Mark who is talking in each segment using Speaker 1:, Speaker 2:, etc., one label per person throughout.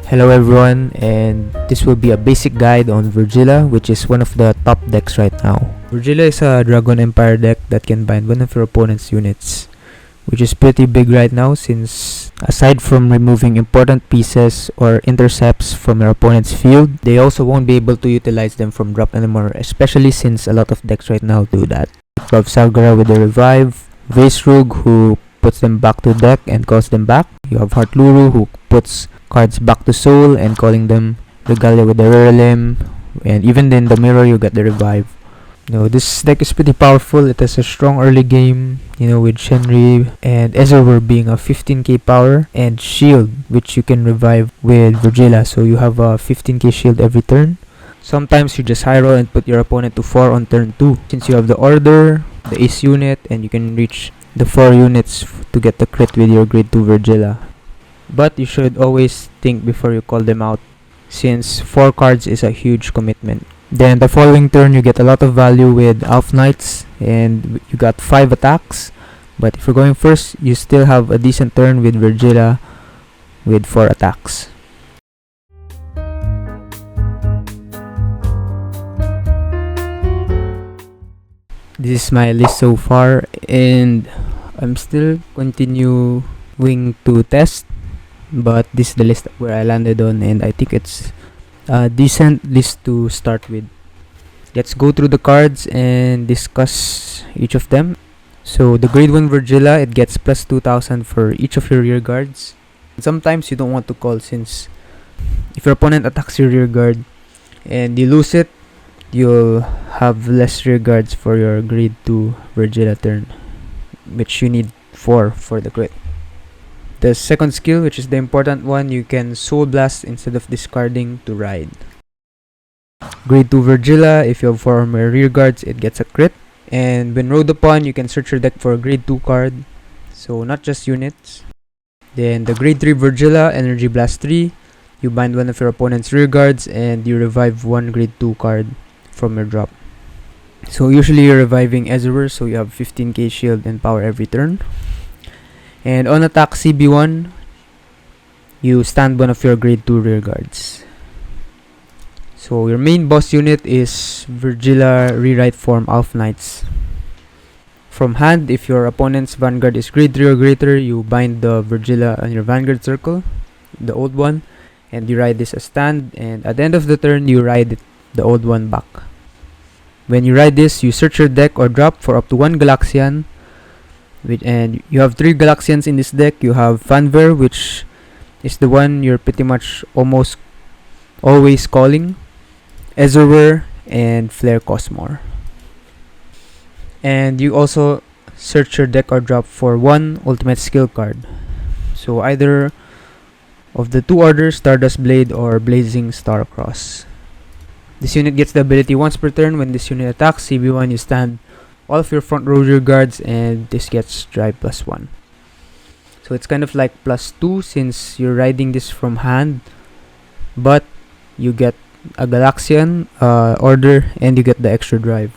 Speaker 1: Hello everyone, and this will be a basic guide on Vyrgilla, which is one of the top decks right now. Vyrgilla is a Dragon Empire deck that can bind one of your opponent's units, which is pretty big right now since aside from removing important pieces or intercepts from your opponent's field, they also won't be able to utilize them from drop anymore, especially since a lot of decks right now do that. You have Sagara with the Revive, Vaisrug who puts them back to deck and calls them back. You have Heartluru who puts cards back to soul and calling them, Vyrgilla with the Rare Limb, and even in the mirror you get the Revive. This deck is pretty powerful. It has a strong early game, with Shenri and Ezreal being a 15k power, and shield, which you can revive with Vyrgilla, so you have a 15k shield every turn. Sometimes you just high roll and put your opponent to 4 on turn 2, since you have the Order, the Ace unit, and you can reach the 4 units to get the crit with your grade 2 Vyrgilla. But you should always think before you call them out, since 4 cards is a huge commitment. Then the following turn you get a lot of value with Elf Knights, and you got 5 attacks. But if you're going first, you still have a decent turn with Vyrgilla with 4 attacks. This is my list so far, and I'm still continuing to test, but this is the list where I landed on, and I think it's a decent list to start with. Let's go through the cards and discuss each of them. So the grade 1 Vyrgilla, it gets plus 2000 for each of your rear guards. Sometimes you don't want to call, since if your opponent attacks your rear guard and you lose it, you'll have less rear guards for your grade 2 Vyrgilla turn, which you need 4 for the crit. The second skill, which is the important one, you can Soul Blast instead of discarding to ride. Grade 2 Vyrgilla, if you have 4 or more rear guards, it gets a crit. And when rode upon, you can search your deck for a grade 2 card, so not just units. Then the grade 3 Vyrgilla, Energy Blast 3, you bind one of your opponent's rear guards and you revive one grade 2 card from your drop. So usually you're reviving Ezreal, so you have 15k shield and power every turn. And on attack CB1, you stand one of your grade 2 rear guards. So your main boss unit is Vyrgilla Rewrite Form Elf Knights. From hand, if your opponent's Vanguard is grade 3 or greater, you bind the Vyrgilla on your Vanguard circle, the old one, and you ride this as stand, and at the end of the turn, you ride the old one back. When you ride this, you search your deck or drop for up to 1 Galaxian, and you have 3 Galaxians in this deck. You have Fanver, which is the one you're pretty much almost always calling, Ezreal, and Flare Cosmore. And you also search your deck or drop for 1 ultimate skill card. So either of the 2 orders, Stardust Blade or Blazing Starcross. This unit gets the ability once per turn. When this unit attacks CB1, you stand all of your front row rear guards, and this gets drive plus 1. So it's kind of like plus 2 since you're riding this from hand, but you get a Galaxian order and you get the extra drive.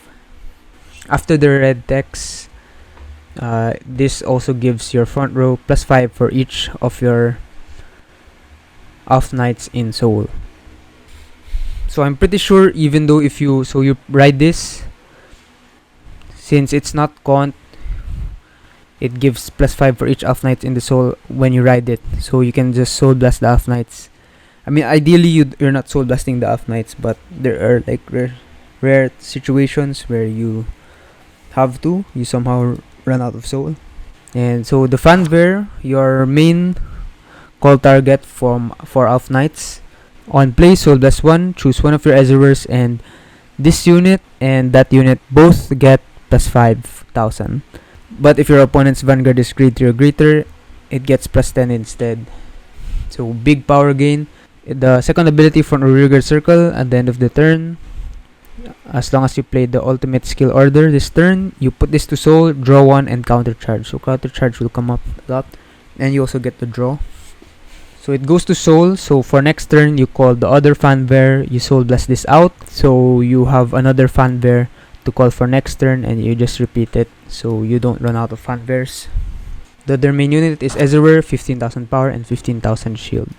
Speaker 1: After the red text, this also gives your front row plus 5 for each of your Elf Knights in Soul. So I'm pretty sure, even though you ride this, since it's not cont, it gives plus 5 for each Elf Knights in the Soul when you ride it. So you can just Soul Blast the Elf Knights. I mean, ideally you're not Soul Blasting the Elf Knights, but there are like rare situations where you have to. You somehow run out of soul. And so the Fanver, your main call target for Elf Knights. On play, Soul Blast 1, choose one of your Ezreals, and this unit and that unit both get plus 5,000. But if your opponent's Vanguard is grade 3 or greater, it gets plus 10 instead. So big power gain. The second ability from a rear guard circle at the end of the turn, as long as you play the ultimate skill order this turn, you put this to soul, draw 1, and counter charge. So counter charge will come up a lot, and you also get the draw. So it goes to soul. So for next turn, you call the other Fanver, you Soul Blast this out, so you have another Fanver to call for next turn, and you just repeat it so you don't run out of Fanvers. The other main unit is Ezreal, 15,000 power and 15,000 shield.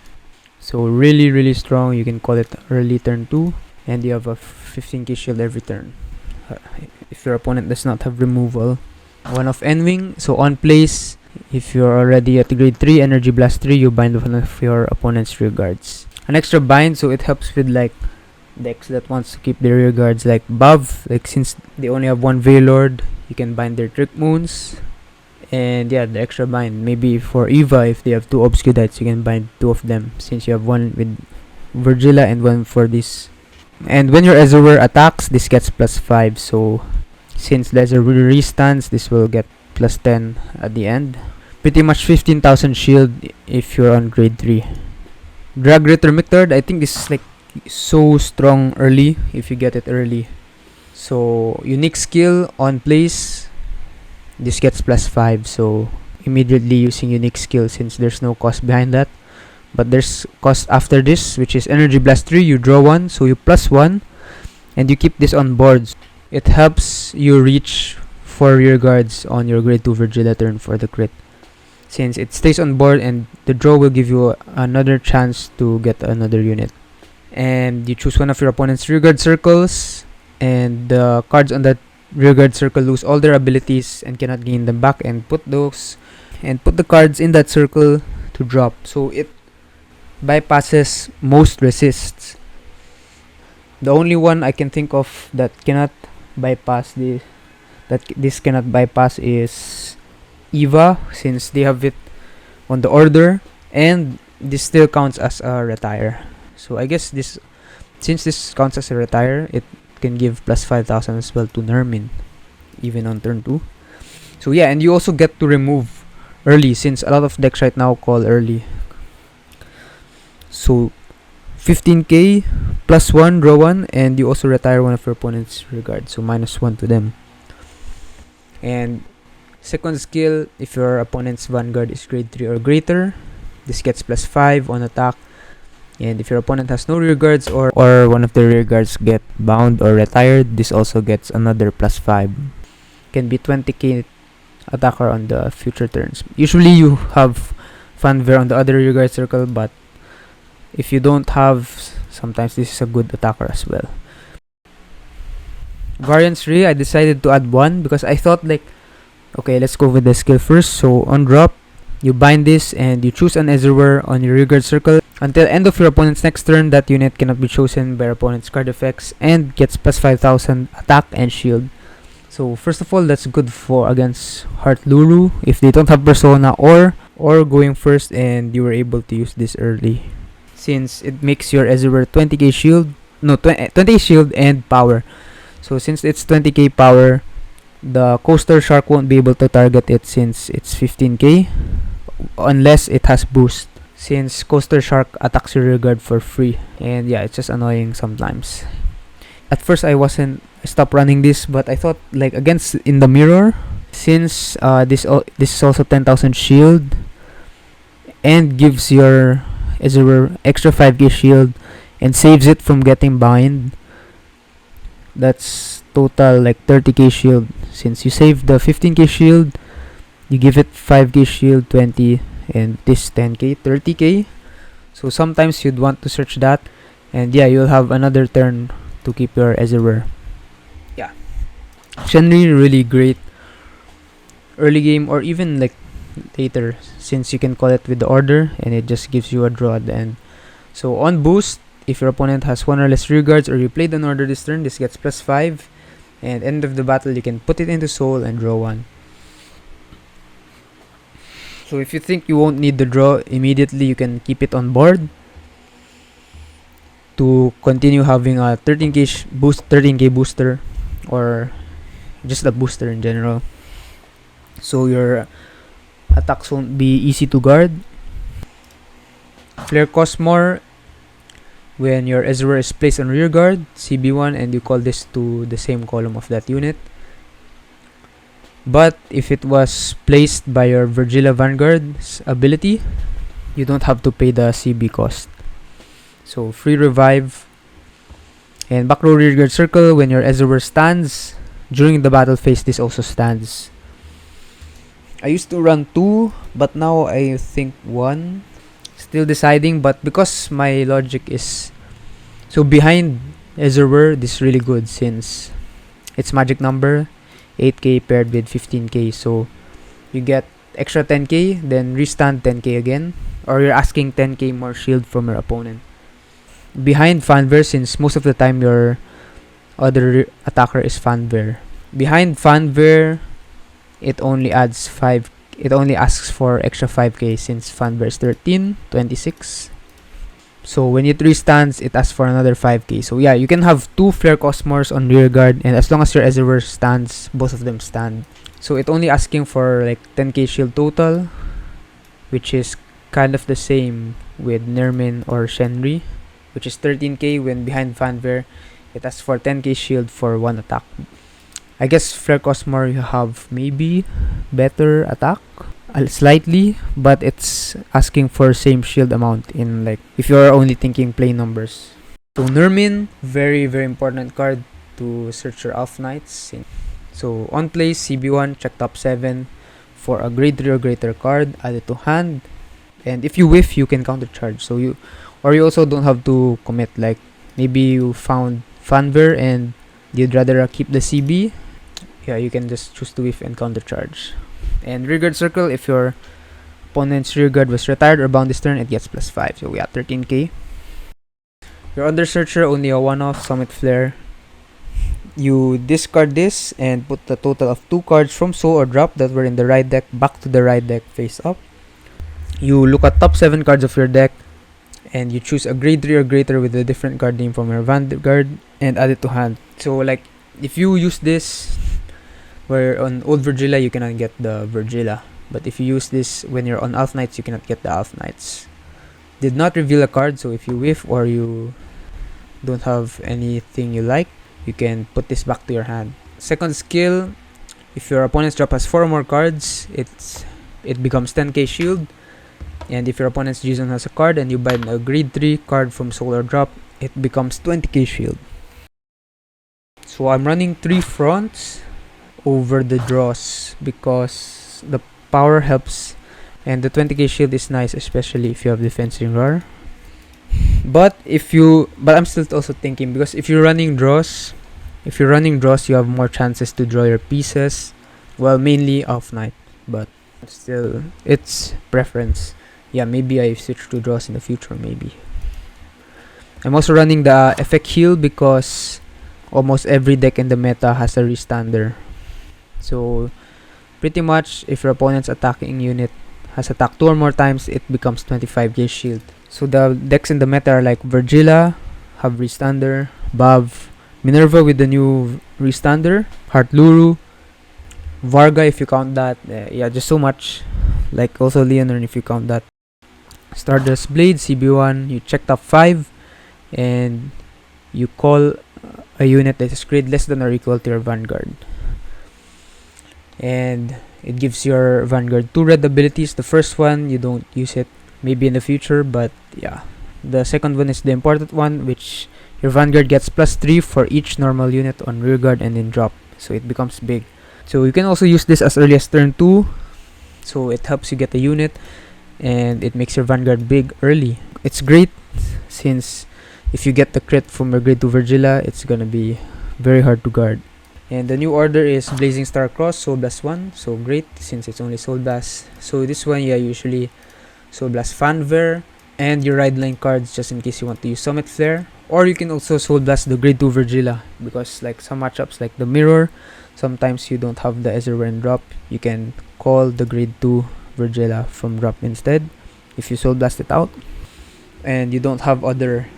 Speaker 1: So really strong. You can call it early turn 2, and you have a 15k shield every turn. If your opponent does not have removal. One of N-Wing. So on place, if you're already at grade 3, Energy Blast 3, you bind one of your opponent's rear guards. An extra bind, so it helps with like decks that wants to keep their rear guards like buff. Like since they only have one Veilord, you can bind their Trick Moons. And yeah, the extra bind. Maybe for Eva, if they have 2 Obscudites, you can bind 2 of them. Since you have one with Vyrgilla and one for this. And when your Ezreal attacks, this gets +5. So since the Ezreal restands, this will get +10 at the end. Pretty much 15,000 shield if you're on grade 3. Drag Ritter Mictard, I think this is like so strong early if you get it early. So unique skill on place, this gets +5. So immediately using unique skill since there's no cost behind that. But there's cost after this, which is Energy Blast 3. You draw 1, so you +1, and you keep this on board. It helps you reach 4 rear guards on your grade 2 Vyrgilla turn for the crit. Since it stays on board, and the draw will give you another chance to get another unit. And you choose one of your opponent's rearguard circles, and the cards on that rearguard circle lose all their abilities and cannot gain them back, and put the cards in that circle to drop. So it bypasses most resists. The only one I can think of that cannot bypass this cannot bypass is Eva, since they have it on the order, and this still counts as a retire. So I guess since this counts as a retire, it can give +5,000 as well to Nermin, even on turn 2. So yeah, and you also get to remove early, since a lot of decks right now call early. So 15k +1, draw 1, and you also retire one of your opponent's regard, so -1 to them. And second skill, if your opponent's Vanguard is grade 3 or greater, this gets +5 on attack. And if your opponent has no rear guards, or one of the rear guards get bound or retired, this also gets another +5. Can be 20k attacker on the future turns. Usually you have Fanver on the other rear guard circle, but if you don't have, sometimes this is a good attacker as well. Variant 3, I decided to add 1 because I thought like, okay, let's go with the skill first. So on drop, you bind this and you choose an Ezreal on your rear guard circle. Until end of your opponent's next turn, that unit cannot be chosen by your opponent's card effects and gets +5,000 attack and shield. So first of all, that's good for against Heart Luru if they don't have Persona, or going first and you were able to use this early, since it makes your Ezreal 20k shield, no 20k shield and power. So since it's 20k power, the Coaster Shark won't be able to target it since it's 15k, unless it has boost, since Coaster Shark attacks your rear guard for free. And yeah, it's just annoying sometimes. At first I stopped running this, but I thought like against in the mirror, since this is also 10,000 shield and gives your Ezreal extra 5k shield and saves it from getting bind, that's total like 30k shield. Since you save the 15k shield, you give it 5k shield, 20, and this 10k, 30k. So sometimes you'd want to search that, and yeah, you'll have another turn to keep your Ezreal. Yeah, Shenri really great early game or even like later, since you can call it with the order and it just gives you a draw at the end. So on boost, if your opponent has 1 or less rear guards or you played an order this turn, this gets +5, and end of the battle you can put it into soul and draw 1. So if you think you won't need the draw immediately, you can keep it on board to continue having a 13k booster, or just a booster in general, so your attacks won't be easy to guard. Flare costs more when your Ezreal is placed on rear guard, CB1, and you call this to the same column of that unit. But if it was placed by your Vyrgilla Vanguard's ability, you don't have to pay the CB cost. So free revive. And back row rear guard circle, when your Ezreal stands during the battle phase, this also stands. I used to run 2, but now I think 1 Still deciding, but because my logic is so behind Ezreal, this is really good since it's magic number 8k paired with 15k, so you get extra 10k, then restand 10k again, or you're asking 10k more shield from your opponent. Behind Fanver, since most of the time your other attacker is Fanver. Behind Fanver, it only adds 5. It only asks for extra 5k since Fanver is 13, 26. So when you 3 stands, it asks for another 5k. So yeah, you can have 2 Flare Cosmores on rear guard, and as long as your Ezreal stands, both of them stand. So it only asking for like 10k shield total, which is kind of the same with Nermin or Shenri, which is 13k when behind Fanver, it asks for 10k shield for 1 attack. I guess Flare Cosmore you have maybe better attack, slightly, but it's asking for same shield amount in like if you're only thinking plain numbers. So Nermin, very important card to search your Elf Knights. So on play, CB1, check top 7 for a grade 3 or greater card, add it to hand, and if you whiff, you can counter charge. So you also don't have to commit, like maybe you found Fanver and you'd rather keep the CB. Yeah, you can just choose to whiff and counter charge. And rearguard circle, if your opponent's rearguard was retired or bound this turn, it gets +5. So we have 13k. Your other searcher, only a one-off, Summit Flare. You discard this and put the total of 2 cards from soul or drop that were in the right deck back to the right deck face up. You look at top 7 cards of your deck and you choose a grade 3 or greater with a different card name from your Vanguard and add it to hand. So like if you use this where on old Vyrgilla, you cannot get the Vyrgilla, but if you use this when you're on Elf Knights, you cannot get the Elf Knights. Did not reveal a card, so if you whiff or you don't have anything you like, you can put this back to your hand. Second skill, if your opponent's drop has 4 more cards, it becomes 10k shield. And if your opponent's Jason has a card and you buy a grade 3 card from soul or drop, it becomes 20k shield. So I'm running 3 fronts over the draws because the power helps, and the 20k shield is nice, especially if you have defense ring roar. But I'm still also thinking, because if you're running draws, you have more chances to draw your pieces. Well, mainly Elf Knight, but still, it's preference. Yeah, maybe I switch to draws in the future, maybe. I'm also running the effect heal because almost every deck in the meta has a restander. So pretty much if your opponent's attacking unit has attacked 2 or more times, it becomes 25k shield. So the decks in the meta are like Vyrgilla, have restander, Bav, Minerva with the new restander, Heart Luru, Varga if you count that, yeah, just so much. Like also Leonard if you count that. Stardust Blade, CB1, you check top 5 and you call a unit that is grade less than or equal to your Vanguard. And it gives your Vanguard 2 red abilities. The first one, you don't use it, maybe in the future, but yeah. The second one is the important one, which your Vanguard gets +3 for each normal unit on rearguard and in drop. So it becomes big. So you can also use this as early as turn 2. So it helps you get a unit and it makes your Vanguard big early. It's great since if you get the crit from your grade 2 Vyrgilla, it's gonna be very hard to guard. And the new order is Blazing Star Cross, Soul Blast 1. So great since it's only Soul Blast. So this one, yeah, usually Soul Blast Fanver and your ride line cards just in case you want to use Summit Flare. Or you can also Soul Blast the grade 2 Vyrgilla because like some matchups like the Mirror, sometimes you don't have the Ezreal in drop. You can call the grade 2 Vyrgilla from drop instead if you Soul Blast it out and you don't have other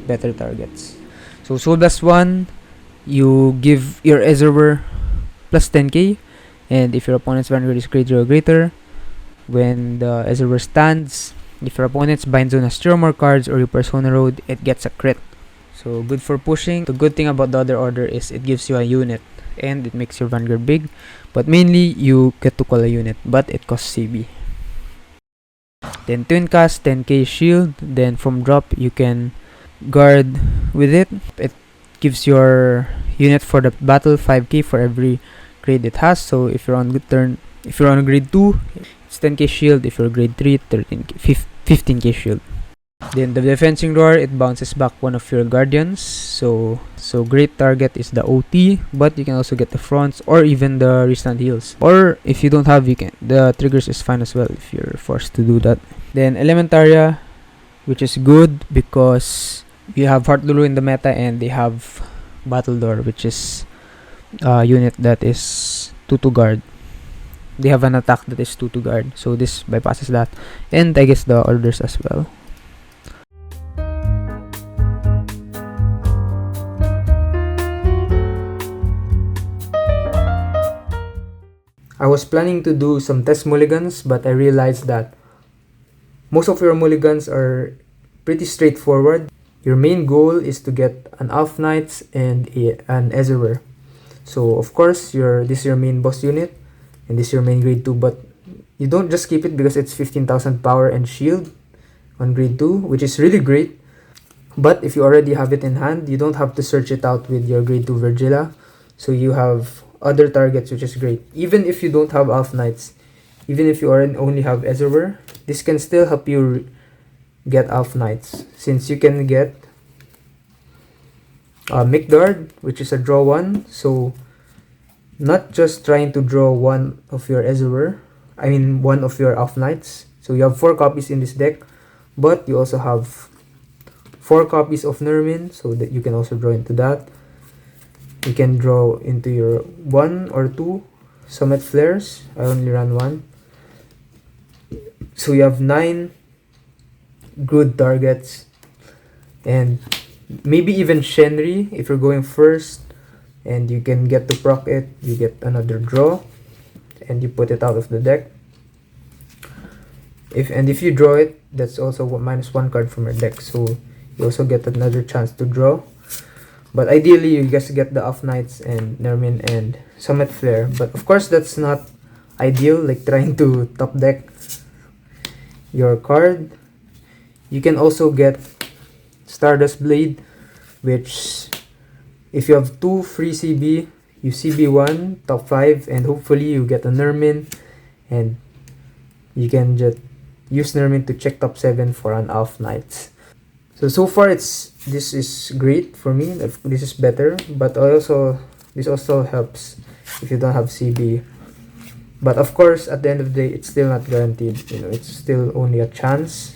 Speaker 1: better targets. So Soul Blast 1, you give your Ezreal +10k, and if your opponent's Vanguard is grade 0 or greater, when the Ezreal stands, if your opponent's bind zone has 0 more cards or you Persona Road, it gets a crit. So good for pushing. The good thing about the other order is it gives you a unit and it makes your Vanguard big, but mainly you get to call a unit, but it costs CB. Then Twin Cast, 10k shield, then from drop you can guard with it. It gives your unit for the battle 5k for every grade it has. So if you're on good turn, if you're on a grade 2, it's 10k shield. If you're grade 3, 15k shield. Then the defensing roar, it bounces back one of your guardians. So great target is the OT, but you can also get the fronts or even the restand heals. Or if you don't have, you can the triggers is fine as well if you're forced to do that. Then Elementaria, which is good because you have Heart Lulu in the meta and they have Battle Door, which is a unit that is 2 to guard. They have an attack that is 2 to guard, so this bypasses that. And I guess the orders as well. I was planning to do some test mulligans, but I realized that most of your mulligans are pretty straightforward. Your main goal is to get an Elf Knights and an Ezreal. So of course, this is your main boss unit, and this is your main grade 2, but you don't just keep it because it's 15,000 power and shield on grade 2, which is really great. But if you already have it in hand, you don't have to search it out with your grade 2 Vyrgilla. So you have other targets, which is great. Even if you don't have Elf Knights, even if you only have Ezreal, this can still help you get Elf Knights, since you can get Mikdard, which is a draw 1. So not just trying to draw one of your Ezreal, I mean one of your Elf Knights. So you have 4 copies in this deck, but you also have 4 copies of Nermin, so that you can also draw into that. You can draw into your 1 or 2 Summit Flares. I only ran 1. So you have 9 good targets, and maybe even Shenri if you're going first, and you can get to proc it, you get another draw, and you put it out of the deck. If you draw it, that's also -1 card from your deck, so you also get another chance to draw. But ideally, you just get the Elf Knights and Nermin and Summit Flare. But of course, that's not ideal, like trying to top deck your card. You can also get Stardust Blade, which if you have 2 free CB, you CB1, top 5, and hopefully you get a Nermin, and you can just use Nermin to check top 7 for an Elf Knights. So far this is great for me. This is better, but this also helps if you don't have CB. But of course, at the end of the day, it's still not guaranteed. You know, it's still only a chance.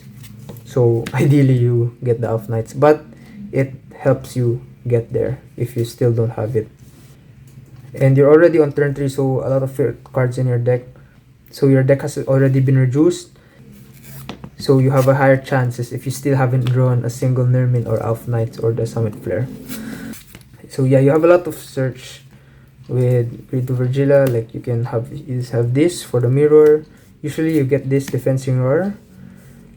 Speaker 1: So ideally, you get the Elf Knights, but it helps you get there if you still don't have it. And you're already on turn 3, so a lot of your cards in your deck. So your deck has already been reduced. So you have a higher chances if you still haven't drawn a single Nermin or Elf Knights or the Summit Flare. So yeah, you have a lot of search with grade 2 Vyrgilla. Like you just have this for the mirror. Usually you get this defensing roar.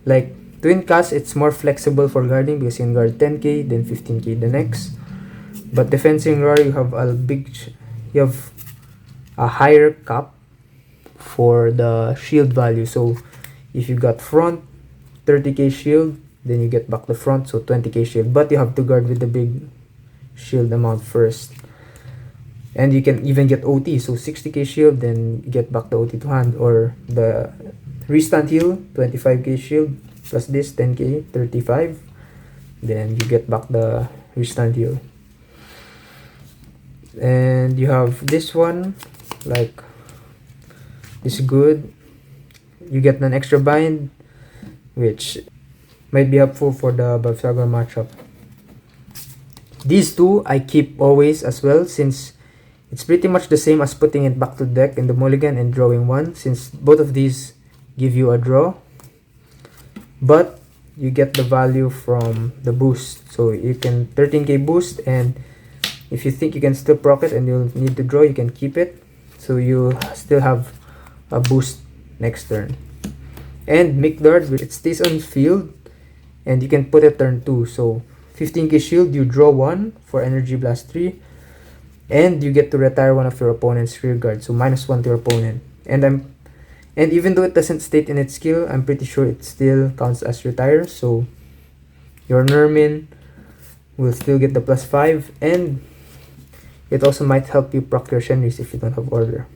Speaker 1: Like Twin Cast, it's more flexible for guarding because you can guard 10k, then 15k the next. But defensing roar, you have a higher cap for the shield value. So if you got front 30k shield, then you get back the front, so 20k shield, but you have to guard with the big shield amount first. And you can even get OT, so 60k shield, then get back the OT to hand, or the restand heal 25k shield plus this 10k 35, then you get back the restand heal. And you have this one, like this is good. You get an extra bind, which might be helpful for the Vyrgilla matchup. These two I keep always as well, since it's pretty much the same as putting it back to deck in the Mulligan and drawing 1, since both of these give you a draw, but you get the value from the boost. So you can 13k boost, and if you think you can still proc it and you'll need to draw, you can keep it, so you still have a boost next turn. And Mikdard, it stays on field, and you can put it turn 2. So 15k shield, you draw 1 for Energy Blast 3, and you get to retire one of your opponent's rear guard, so -1 to your opponent. And even though it doesn't state in its skill, I'm pretty sure it still counts as retire. So your Nermin will still get the +5, and it also might help you proc your Shenris if you don't have order.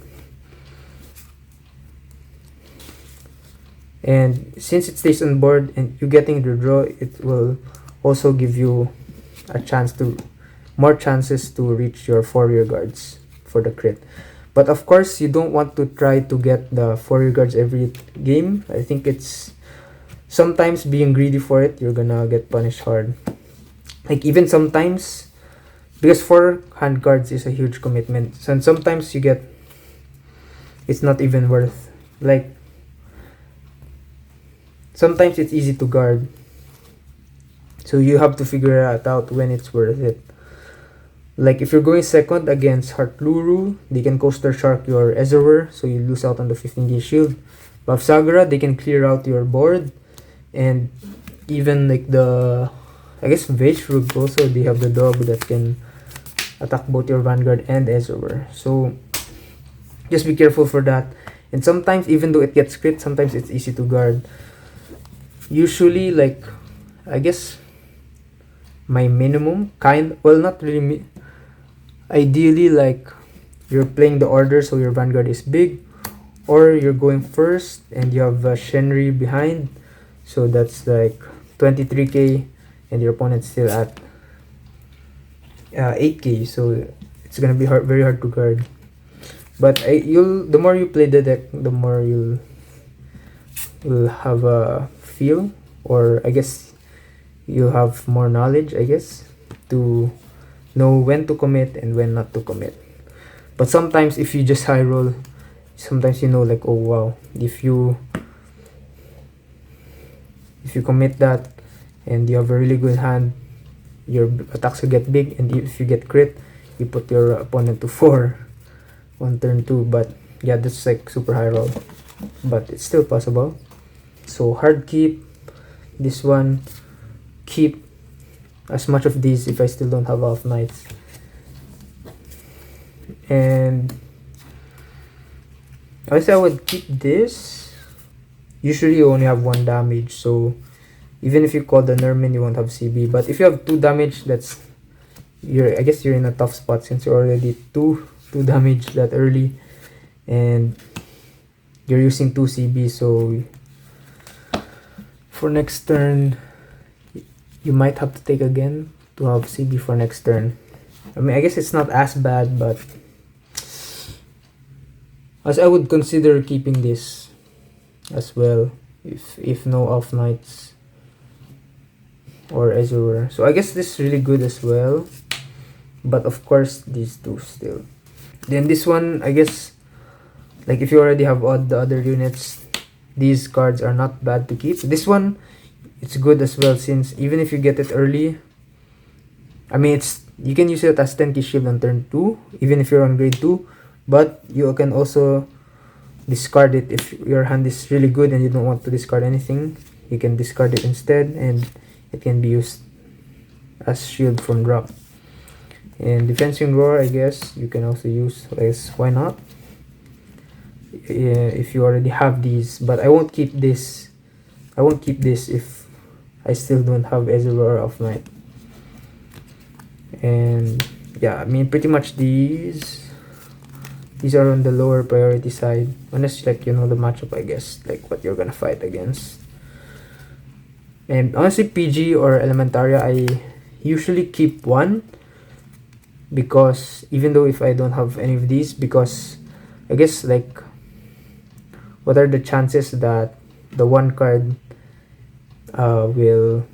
Speaker 1: And since it stays on board and you getting the draw, it will also give you a chance to more chances to reach your 4 rear guards for the crit. But of course, you don't want to try to get the 4 rear guards every game. I think it's sometimes being greedy for it, you're gonna get punished hard. Like even sometimes, because 4 hand guards is a huge commitment, so sometimes you get, it's not even worth, like sometimes it's easy to guard, so you have to figure it out when it's worth it. Like if you're going second against Hartluru, they can coaster shark your Ezreal, so you lose out on the 15k shield. But Sagara, they can clear out your board, and even like the, I guess Vyrgilla also, they have the dog that can attack both your Vanguard and Ezreal. So just be careful for that. And sometimes even though it gets crit, sometimes it's easy to guard. Usually, like I guess my minimum well, not really ideally, like you're playing the order so your Vanguard is big, or you're going first and you have Shenri behind, so that's like 23k and your opponent's still at 8k, so it's gonna be very hard to guard. But the more you play the deck, the more you'll have a feel, or I guess you'll have more knowledge, I guess, to know when to commit and when not to commit. But sometimes if you just high roll, sometimes you know, like, oh wow, if you commit that and you have a really good hand, your attacks will get big, and if you get crit, you put your opponent to 4 on turn 2. But yeah, that's like super high roll, but it's still possible. So hard keep this one, keep as much of these if I still don't have off nights. And I say I would keep this. Usually you only have 1 damage, so even if you call the Nermin, you won't have CB. But if you have 2 damage, that's I guess you're in a tough spot, since you're already 2 damage that early and you're using 2 CB. So for next turn, you might have to take again to have CB for next turn. I mean, I guess it's not as bad, but as I would consider keeping this as well if no off nights or Azure. So I guess this is really good as well, but of course these two still. Then this one, I guess, like if you already have all the other units, these cards are not bad to keep. This one, it's good as well, since even if you get it early, I mean, you can use it as 10k shield on turn 2 even if you're on grade 2, but you can also discard it if your hand is really good and you don't want to discard anything. You can discard it instead, and it can be used as shield from drop. And Defensing Roar, I guess you can also use as, why not, if you already have these. But I won't keep this. I won't keep this if I still don't have Ezreal of Night. And yeah, I mean, pretty much these are on the lower priority side, unless, like, you know, the matchup, I guess, like what you're gonna fight against. And honestly, PG or Elementaria, I usually keep one, because even though if I don't have any of these, because I guess, like, what are the chances that the one card will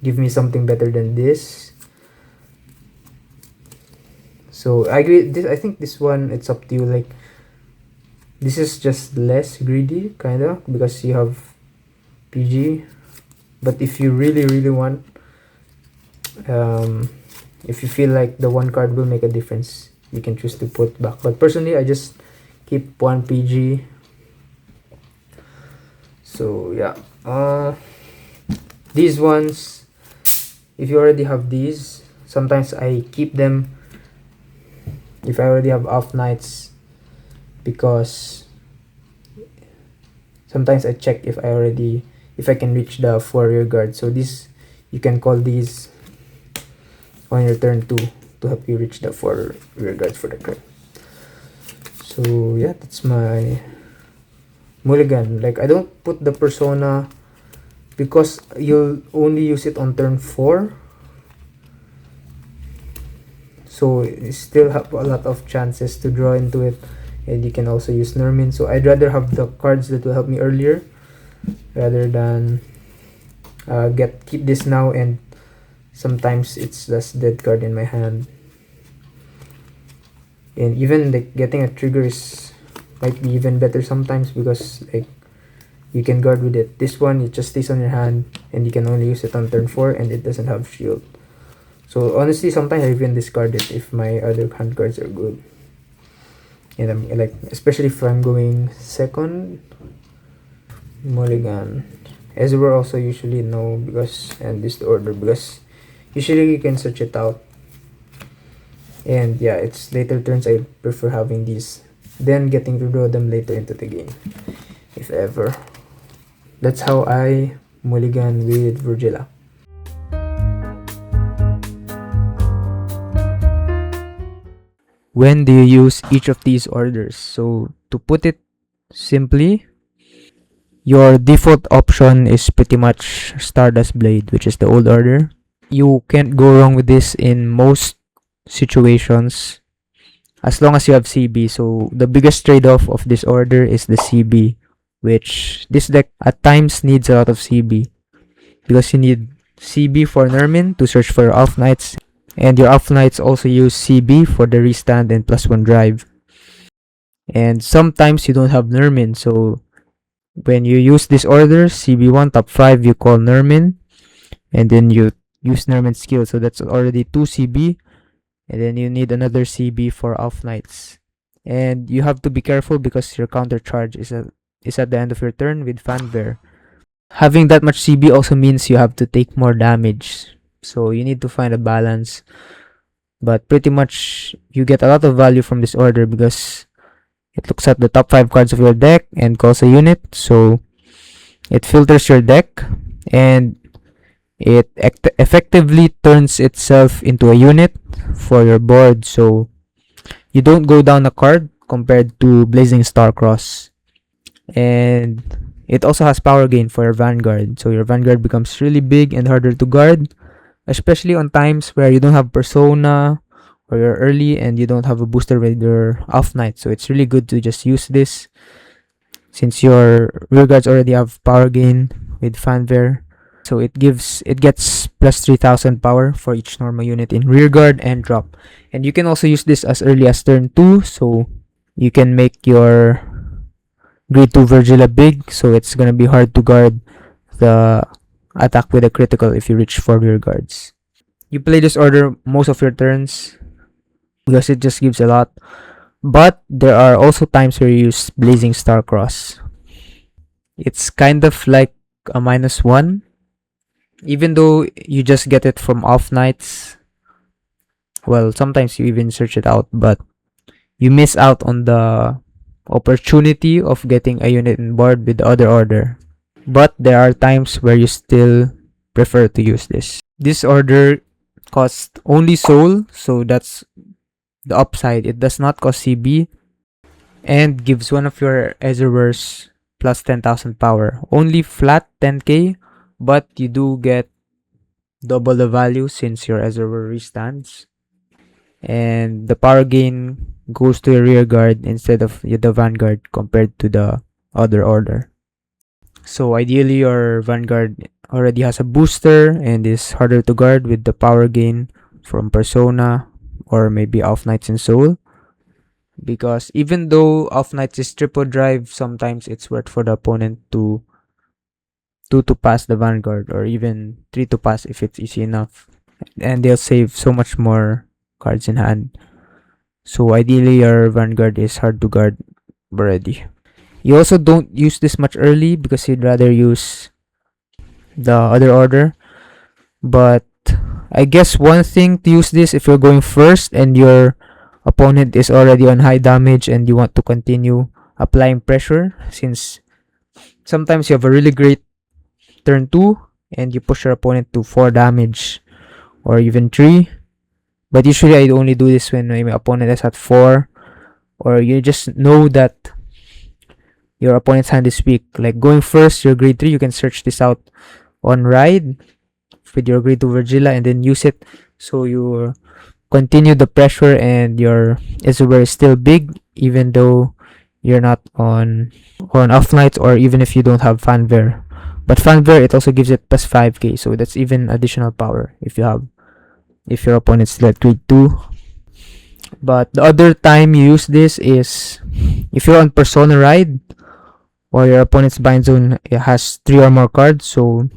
Speaker 1: give me something better than this? So I agree. I think this one, it's up to you. Like, this is just less greedy, kinda, because you have PG. But if you really want, if you feel like the one card will make a difference, you can choose to put back. But personally, I just keep one PG. So yeah, these ones, if you already have these, sometimes I keep them if I already have off nights, because sometimes I check if I can reach the 4 rear guard. So this, you can call these on your turn 2 to help you reach the 4 rear guards for the crit. So yeah, that's my Mulligan. Like, I don't put the persona because you'll only use it on turn 4. So you still have a lot of chances to draw into it, and you can also use Nermin. So I'd rather have the cards that will help me earlier rather than keep this now, and sometimes it's just dead card in my hand. And even like getting a trigger might be even better sometimes, because like you can guard with it. This one, it just stays on your hand and you can only use it on turn 4, and it doesn't have shield. So honestly, sometimes I even discard it if my other hand cards are good. And I'm like, especially if I'm going second, Mulligan. Ezra also usually no, because, and this the order, because usually you can search it out. And yeah, it's later turns I prefer having these than getting to draw them later into the game, if ever. That's how I Mulligan with Vyrgilla. When do you use each of these orders? So to put it simply, your default option is pretty much Stardust Blade, which is the old order. You can't go wrong with this in most situations as long as you have CB. So the biggest trade-off of this order is the CB, which this deck at times needs a lot of CB, because you need CB for Nermin to search for your Elf Knights, and your Elf Knights also use CB for the restand and +1 drive. And sometimes you don't have Nermin, so when you use this order, CB1 top 5, you call Nermin, and then you use Nermin skill, so that's already 2 CB, and then you need another CB for Elf Knights. And you have to be careful because your counter charge is at the end of your turn with Fanfare. Having that much CB also means you have to take more damage, so you need to find a balance. But pretty much you get a lot of value from this order because it looks at the top 5 cards of your deck and calls a unit, so it filters your deck and it effectively turns itself into a unit for your board, so you don't go down a card compared to Blazing Starcross. And it also has power gain for your Vanguard, so your Vanguard becomes really big and harder to guard, especially on times where you don't have Persona or you're early and you don't have a booster with your Elf Knight. So it's really good to just use this since your rear guards already have power gain with Fanfare. So it gets plus 3000 power for each normal unit in rear guard and drop. And you can also use this as early as turn 2, so you can make your grade 2 Vyrgilla big, so it's gonna be hard to guard the attack with a critical if you reach 4 rear guards. You play this order most of your turns because it just gives a lot, but there are also times where you use Blazing Starcross. It's kind of like a -1, even though you just get it from Elf Knights. Well, sometimes you even search it out, but you miss out on the opportunity of getting a unit in board with the other order. But there are times where you still prefer to use this. This order costs only soul, so that's the upside. It does not cost CB and gives one of your Ezrealers plus 10,000 power. Only flat 10k, but you do get double the value since your Ezreal restands. And the power gain goes to your rear guard instead of the Vanguard compared to the other order. So ideally your Vanguard already has a booster and is harder to guard with the power gain from Persona or maybe Elf Knights and Soul. Because even though Elf Knights is triple drive, sometimes it's worth for the opponent to 2 to pass the Vanguard or even 3 to pass if it's easy enough. And they'll save so much more cards in hand. So ideally your Vanguard is hard to guard already. You also don't use this much early because you'd rather use the other order. But I guess one thing to use this if you're going first and your opponent is already on high damage and you want to continue applying pressure, since sometimes you have a really great turn 2 and you push your opponent to 4 damage or even 3. But usually I only do this when my opponent is at 4, or you just know that your opponent's hand is weak. Like going first, your grade 3, you can search this out on ride with your grade 2 Vyrgilla and then use it so you continue the pressure and your Ezreal is still big even though you're not on off nights, or even if you don't have Fanware. But Fanware, it also gives it plus 5k, so that's even additional power if your opponent's still at grade 2. But the other time you use this is if you're on Persona Ride or your opponent's bind zone has 3 or more cards, so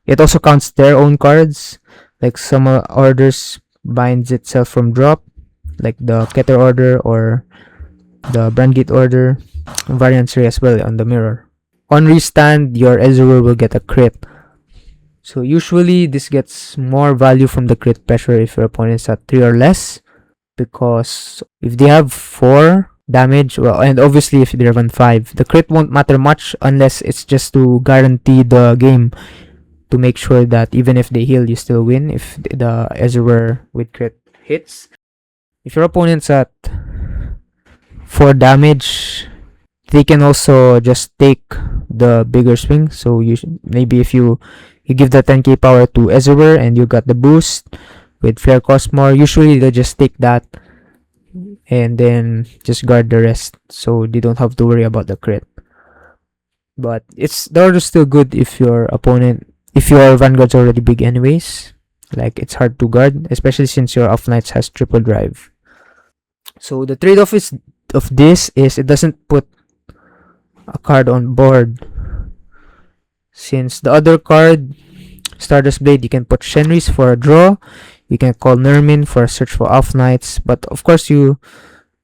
Speaker 1: it also counts their own cards. Like some orders binds itself from drop, like the Keter order or the Brandgate order, variants as well on the mirror. On restand, your Ezreal will get a crit. So usually this gets more value from the crit pressure if your opponent's at 3 or less, because if they have 4 damage, well, and obviously if they're on 5, the crit won't matter much unless it's just to guarantee the game, to make sure that even if they heal, you still win if the Ezreal with crit hits. If your opponent's at 4 damage, they can also just take the bigger swing. So maybe if you give the 10k power to Ezreal and you got the boost with Flare cost more, usually they just take that and then just guard the rest, so they don't have to worry about the crit. But the order's still good if your Vanguard's already big anyways. Like, it's hard to guard, especially since your off nights has triple drive. So the trade-off of this is it doesn't put a card on board. Since the other card, Stardust Blade, you can put Shenris for a draw, you can call Nermin for a search for off nights, but of course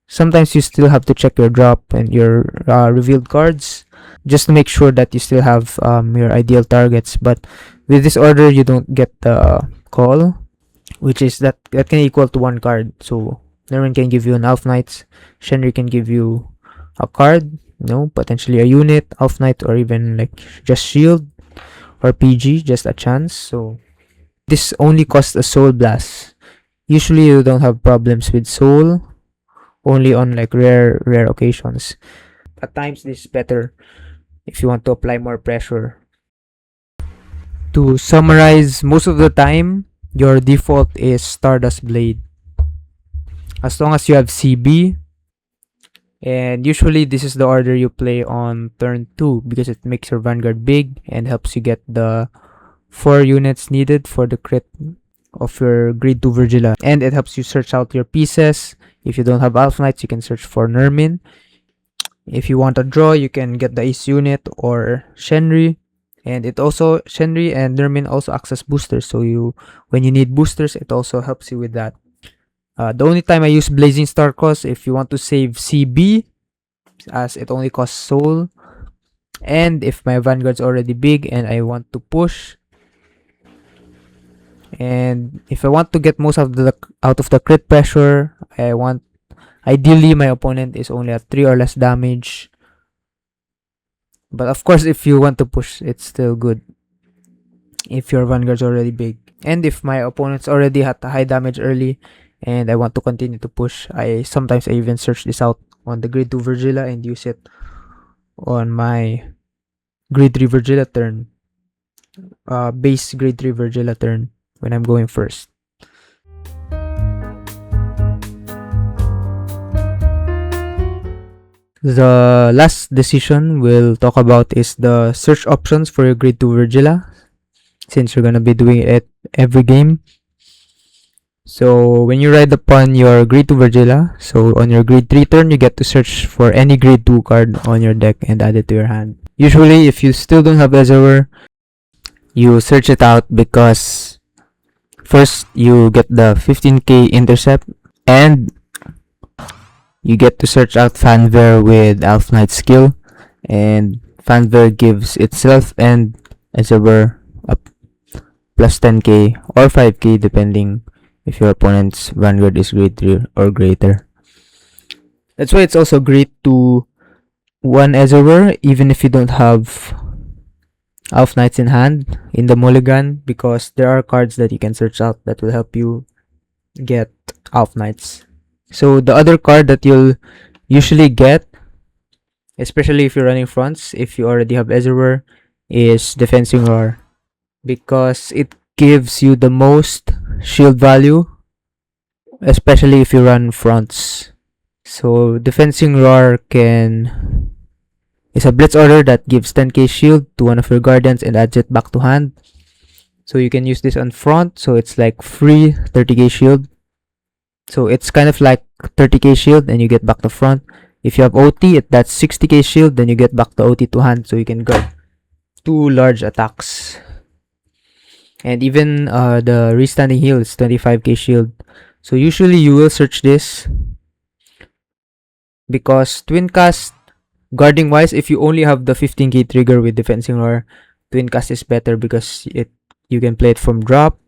Speaker 1: sometimes you still have to check your drop and your revealed cards just to make sure that you still have your ideal targets. But with this order, you don't get the call, which is that can equal to 1 card. So Nermin can give you an off nights, Shenri can give you a card, potentially a unit, off night, or even like just shield or PG, just a chance. So this only costs a soul blast. Usually you don't have problems with soul, only on like rare occasions. At times this is better if you want to apply more pressure. To summarize, most of the time your default is Stardust Blade, as long as you have CB, and usually this is the order you play on turn 2 because it makes your Vanguard big and helps you get the 4 units needed for the crit of your grade 2 Vyrgilla, and it helps you search out your pieces. If you don't have Alpha Knights, you can search for Nermin. If you want a draw, you can get the Ace unit or Shenri, and Shenri and Nermin also acts as boosters, so when you need boosters, it also helps you with that. The only time I use Blazing Star Cross if you want to save CB, as it only costs soul, and if my Vanguard's already big and I want to push, and if I want to get most of out of the crit pressure, ideally my opponent is only at 3 or less damage. But of course, if you want to push, it's still good if your Vanguard's already big. And if my opponent's already had high damage early and I want to continue to push, sometimes I even search this out on the grade 2 Vyrgilla and use it on my grade 3 Vyrgilla turn, base grade 3 Vyrgilla turn when I'm going first. The last decision we'll talk about is the search options for your grade 2 Vyrgilla, since you're gonna be doing it every game. So when you ride upon your grade 2 Vyrgilla, so on your grade 3 turn, you get to search for any grade 2 card on your deck and add it to your hand. Usually, if you still don't have Ezreal, you search it out because first you get the 15k intercept, and you get to search out Fanware with Elf Knight skill, and Fanware gives itself and Ezreal a plus 10k or 5k depending if your opponent's Vanguard is grade 3 or greater. That's why it's also great to one Ezreal even if you don't have Elf Knights in hand in the Mulligan, because there are cards that you can search out that will help you get Elf Knights. So the other card that you'll usually get especially if you're running fronts, if you already have Ezreal, is Defensing Roar, because it gives you the most shield value, especially if you run fronts. So Defensing Roar is a blitz order that gives 10k shield to one of your guardians and adds it back to hand. So you can use this on front, so it's like free 30k shield. So it's kind of like 30k shield and you get back to front. If you have OT, that's 60k shield, then you get back the OT to hand, so you can guard 2 large attacks. And even the restanding heal is 25k shield. So usually you will search this, because twin cast, guarding wise, if you only have the 15k trigger with Defensing Roar, twin cast is better because you can play it from drop,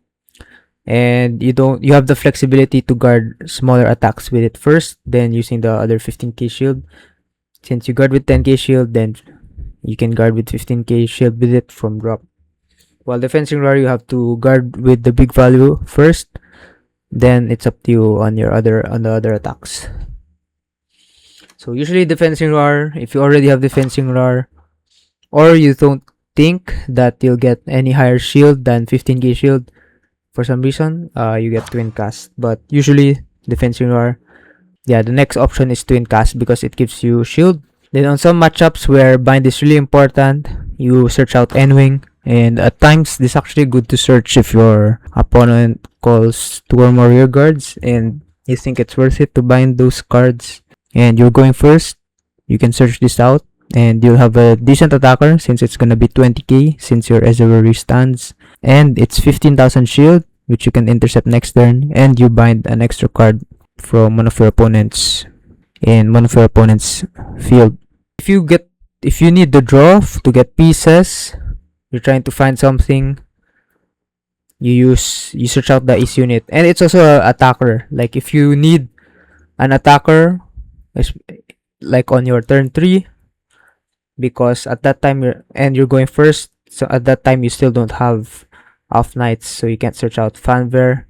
Speaker 1: and you have the flexibility to guard smaller attacks with it first, then using the other 15k shield. Since you guard with 10k shield, then you can guard with 15k shield with it from drop. While Defensing Roar, you have to guard with the big value first, then it's up to you on the other attacks. So usually Defensing Roar, if you already have Defensing Roar, or you don't think that you'll get any higher shield than 15k shield, for some reason, you get Twin Cast. But usually Defensing Roar, yeah, the next option is Twin Cast because it gives you shield. Then on some matchups where bind is really important, you search out N-Wing, and at times this is actually good to search if your opponent calls 2 or more rear guards and you think it's worth it to bind those cards and you're going first. You can search this out and you'll have a decent attacker since it's gonna be 20k since your Ezreal stands, and it's 15,000 shield which you can intercept next turn, and you bind an extra card from one of your opponents in one of your opponent's field. If you need the draw to get pieces, you're trying to find something, you search out the ace unit, and it's also an attacker. Like if you need an attacker, like on your turn 3, because at that time you're going first, so at that time you still don't have off nights, so you can't search out Fanver.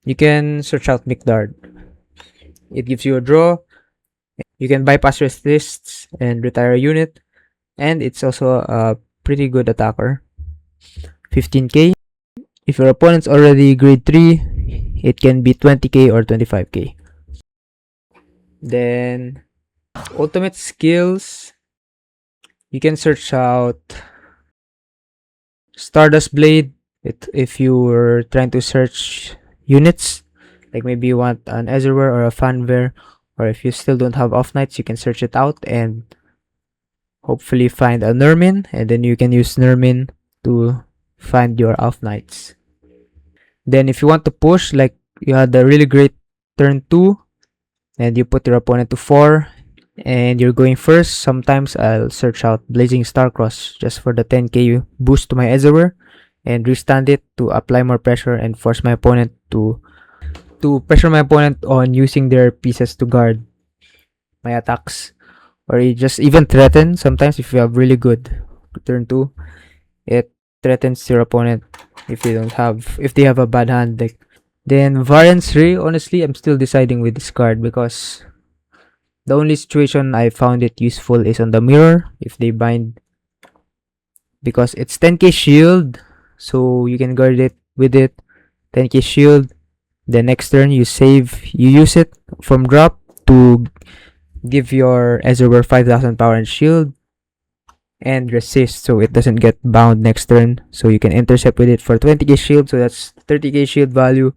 Speaker 1: You can search out Mikdard. It gives you a draw. You can bypass resists and retire a unit, and it's also a pretty good attacker. 15k. If your opponent's already grade 3, it can be 20k or 25k. Then ultimate skills, you can search out Stardust Blade if you were trying to search units, like maybe you want an Ezreal or a Fanver, or if you still don't have off nights, you can search it out and hopefully find a Nermin, and then you can use Nermin to find your off nights. Then if you want to push, like you had a really great turn 2 and you put your opponent to 4 and you're going first, sometimes I'll search out Blazing Starcross just for the 10k boost to my Ezreal and restand it to apply more pressure and force my opponent to pressure my opponent on using their pieces to guard my attacks, or you just even threaten. Sometimes if you have really good turn 2, it threatens your opponent if they have a bad hand. Like, then Variance Ray, honestly I'm still deciding with this card because the only situation I found it useful is on the mirror if they bind, because it's 10k shield, so you can guard it with it. 10k shield, the next turn you use it from drop to give your Ezreal 5,000 power and shield and resist, so it doesn't get bound next turn, so you can intercept with it for 20k shield, so that's 30k shield value.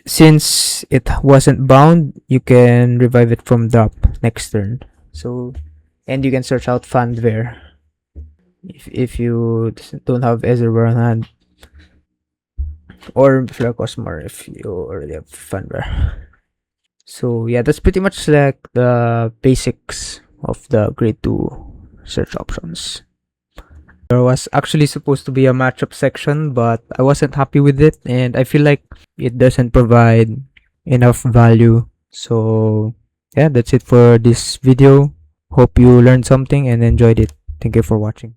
Speaker 1: Since it wasn't bound, you can revive it from drop next turn. So, and you can search out Fanver if you don't have Ezreal on hand, or Flare Cosmor if you already have Fanver. So yeah, that's pretty much like the basics of the grade 2 search options. There was actually supposed to be a matchup section, but I wasn't happy with it and I feel like it doesn't provide enough value. So yeah, that's it for this video. Hope you learned something and enjoyed it. Thank you for watching.